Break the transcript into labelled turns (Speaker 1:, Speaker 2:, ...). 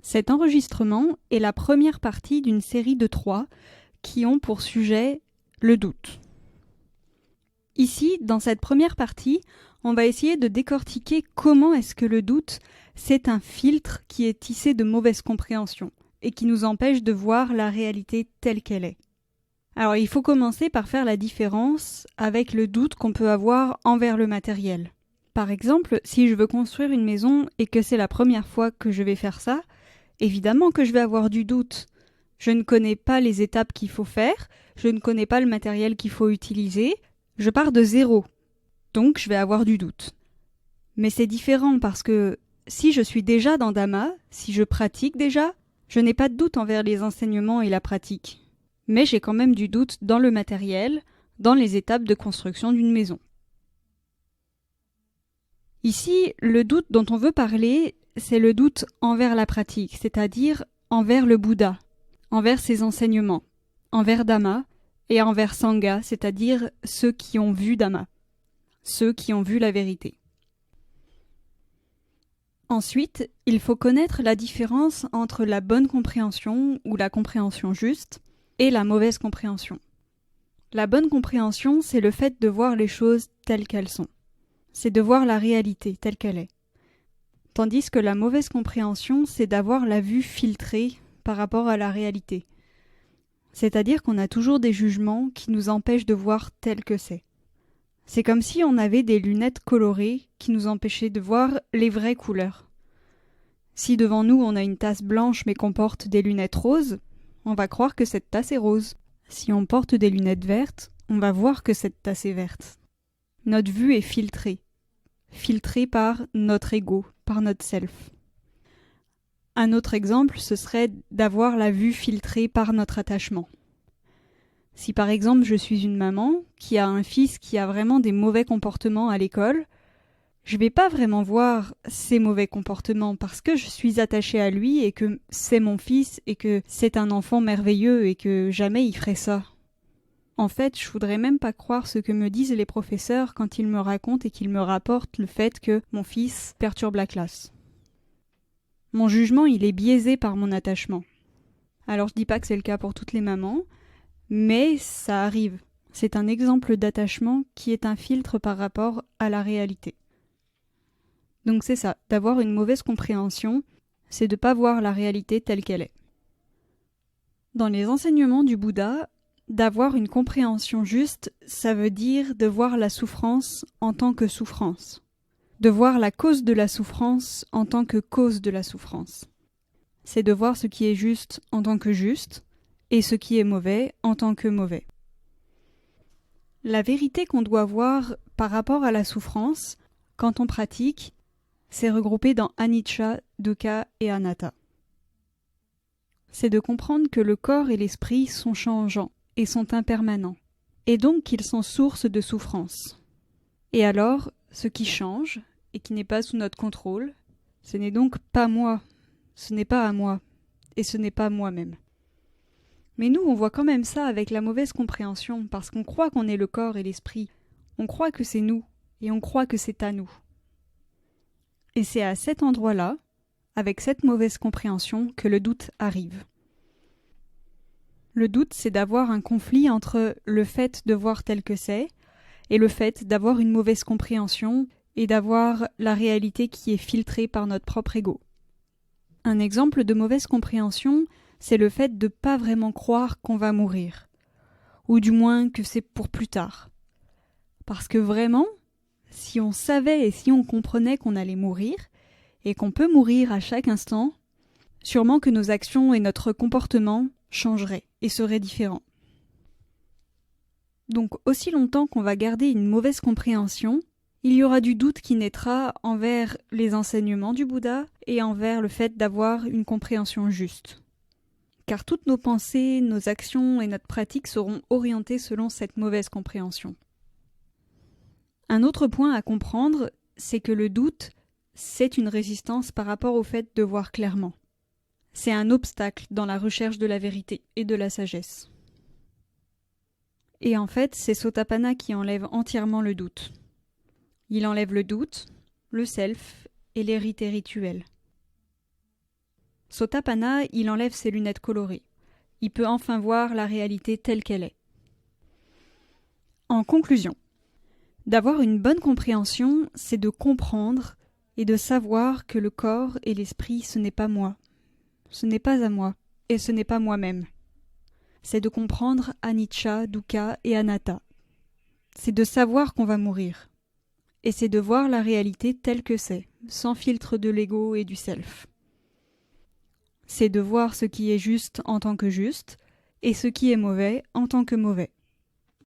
Speaker 1: Cet enregistrement est la première partie d'une série de 3 qui ont pour sujet le doute. Ici, dans cette première partie, on va essayer de décortiquer comment est-ce que le doute, c'est un filtre qui est tissé de mauvaise compréhension et qui nous empêche de voir la réalité telle qu'elle est. Alors, il faut commencer par faire la différence avec le doute qu'on peut avoir envers le matériel. Par exemple, si je veux construire une maison et que c'est la première fois que je vais faire ça, évidemment que je vais avoir du doute. Je ne connais pas les étapes qu'il faut faire, je ne connais pas le matériel qu'il faut utiliser, je pars de zéro. Donc je vais avoir du doute. Mais c'est différent parce que si je suis déjà dans Dhamma, si je pratique déjà, je n'ai pas de doute envers les enseignements et la pratique. Mais j'ai quand même du doute dans le matériel, dans les étapes de construction d'une maison. Ici, le doute dont on veut parler, c'est le doute envers la pratique, c'est-à-dire envers le Bouddha, envers ses enseignements, envers Dhamma et envers Sangha, c'est-à-dire ceux qui ont vu Dhamma, ceux qui ont vu la vérité. Ensuite, il faut connaître la différence entre la bonne compréhension ou la compréhension juste et la mauvaise compréhension. La bonne compréhension, c'est le fait de voir les choses telles qu'elles sont. C'est de voir la réalité telle qu'elle est. Tandis que la mauvaise compréhension, c'est d'avoir la vue filtrée par rapport à la réalité. C'est-à-dire qu'on a toujours des jugements qui nous empêchent de voir tel que c'est. C'est comme si on avait des lunettes colorées qui nous empêchaient de voir les vraies couleurs. Si devant nous on a une tasse blanche mais qu'on porte des lunettes roses, on va croire que cette tasse est rose. Si on porte des lunettes vertes, on va voir que cette tasse est verte. Notre vue est filtrée par notre ego, par notre self. Un autre exemple, ce serait d'avoir la vue filtrée par notre attachement. Si par exemple je suis une maman qui a un fils qui a vraiment des mauvais comportements à l'école, je ne vais pas vraiment voir ces mauvais comportements parce que je suis attachée à lui et que c'est mon fils et que c'est un enfant merveilleux et que jamais il ferait ça. En fait, je voudrais même pas croire ce que me disent les professeurs quand ils me racontent et qu'ils me rapportent le fait que mon fils perturbe la classe. Mon jugement, il est biaisé par mon attachement. Alors je dis pas que c'est le cas pour toutes les mamans, mais ça arrive. C'est un exemple d'attachement qui est un filtre par rapport à la réalité. Donc c'est ça, d'avoir une mauvaise compréhension, c'est de ne pas voir la réalité telle qu'elle est. Dans les enseignements du Bouddha, d'avoir une compréhension juste, ça veut dire de voir la souffrance en tant que souffrance. De voir la cause de la souffrance en tant que cause de la souffrance. C'est de voir ce qui est juste en tant que juste et ce qui est mauvais en tant que mauvais. La vérité qu'on doit voir par rapport à la souffrance, quand on pratique, c'est regroupé dans Anicca, Dukkha et Anatta. C'est de comprendre que le corps et l'esprit sont changeants et sont impermanents, et donc qu'ils sont source de souffrance. Et alors, ce qui change, et qui n'est pas sous notre contrôle, ce n'est donc pas moi, ce n'est pas à moi, et ce n'est pas moi-même. Mais nous, on voit quand même ça avec la mauvaise compréhension, parce qu'on croit qu'on est le corps et l'esprit, on croit que c'est nous, et on croit que c'est à nous. Et c'est à cet endroit-là, avec cette mauvaise compréhension, que le doute arrive. Le doute, c'est d'avoir un conflit entre le fait de voir tel que c'est et le fait d'avoir une mauvaise compréhension et d'avoir la réalité qui est filtrée par notre propre ego. Un exemple de mauvaise compréhension, c'est le fait de ne pas vraiment croire qu'on va mourir, ou du moins que c'est pour plus tard. Parce que vraiment, si on savait et si on comprenait qu'on allait mourir, et qu'on peut mourir à chaque instant, sûrement que nos actions et notre comportement changeraient et seraient différents. Donc aussi longtemps qu'on va garder une mauvaise compréhension, il y aura du doute qui naîtra envers les enseignements du Bouddha et envers le fait d'avoir une compréhension juste. Car toutes nos pensées, nos actions et notre pratique seront orientées selon cette mauvaise compréhension. Un autre point à comprendre, c'est que le doute, c'est une résistance par rapport au fait de voir clairement. C'est un obstacle dans la recherche de la vérité et de la sagesse. Et en fait, c'est Sotapanna qui enlève entièrement le doute. Il enlève le doute, le self et les rites et rituels. Sotapanna, il enlève ses lunettes colorées. Il peut enfin voir la réalité telle qu'elle est. En conclusion, d'avoir une bonne compréhension, c'est de comprendre et de savoir que le corps et l'esprit, ce n'est pas moi. Ce n'est pas à moi, et ce n'est pas moi-même. C'est de comprendre anicca, dukkha et anatta. C'est de savoir qu'on va mourir. Et c'est de voir la réalité telle que c'est, sans filtre de l'ego et du self. C'est de voir ce qui est juste en tant que juste, et ce qui est mauvais en tant que mauvais.